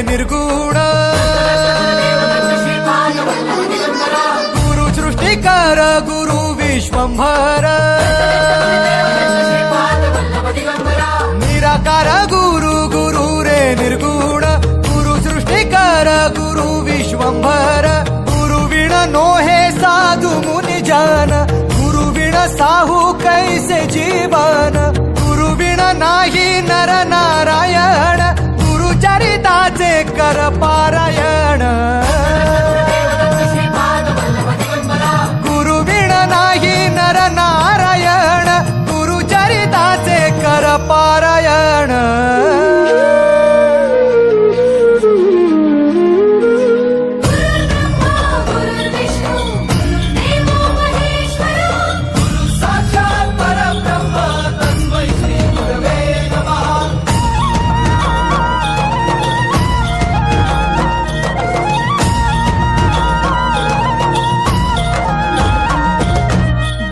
निर्गुण गुरु सृष्टिकर गुरु विश्वंभर निराकार गुरु गुरु रे निर्गुण गुरु सृष्टिकर गुरु विश्वंभर गुरु विण नोहे साधु मुनि जन गुरु विण साहू कैसे जीवन गुरु विण नाही नर नारायण गुरु चरिताचे कर पारायण गुरु विण नाही नर नारायण गुरु चरिताचे कर पारायण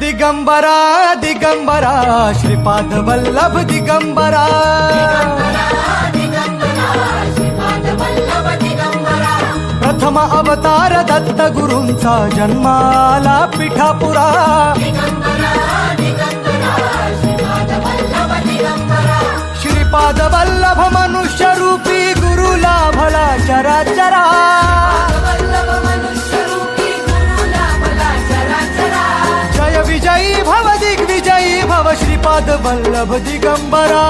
दिगंबरा दिगंबरा श्रीपाद वल्लभ दिगंबरा प्रथम अवतार दत्त गुरूंचा जन्माला पिठापुरा श्रीपाद वल्लभ मनुष्य रूपी गुरु लाभला चराचरा विजयी भव दिग्विजयी भव श्रीपाद वल्लभ दिगंबरा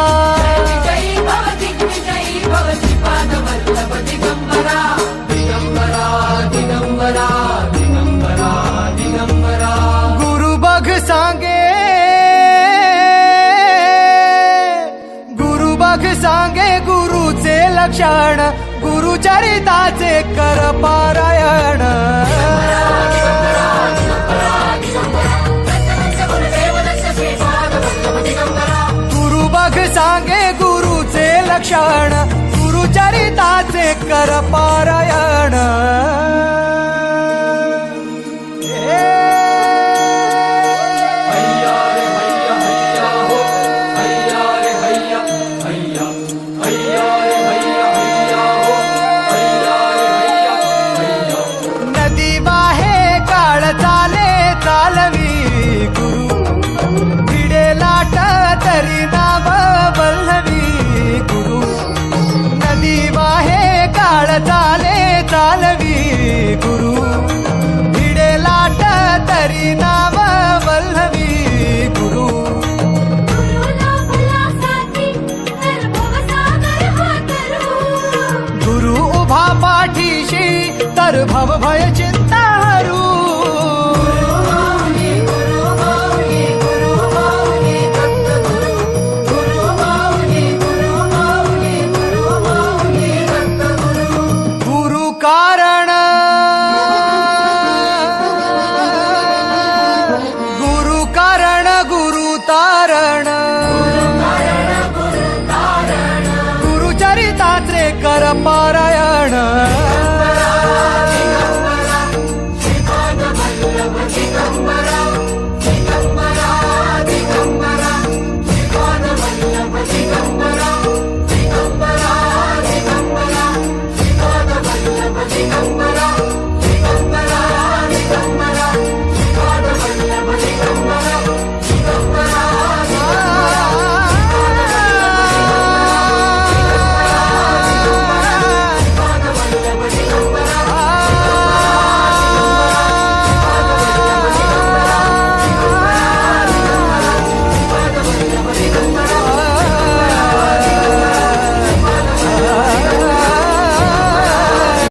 दिगंबरा दिगंबरा दिगंबरा गुरु बघ सांगे गुरु बघ सांगे गुरुचे लक्षण गुरु चरिताचे कर पारायण गुरु बघ सांगे गुरुचे लक्षण गुरु चरिताचे कर पारायण नदी वाहे काळ चाले चालवी गुरु भिडे लाट तरी नाव वल्लवी गुरु नदी वाहे काळ चाले चालवी गुरु भिडे लाट तरी नाव वल्लवी गुरु गुरु उभा पाठीशी तर भव भय चिंता हरू गुरु कारण गुरु कारण गुरु तारण गुरु चरिताचे कर पार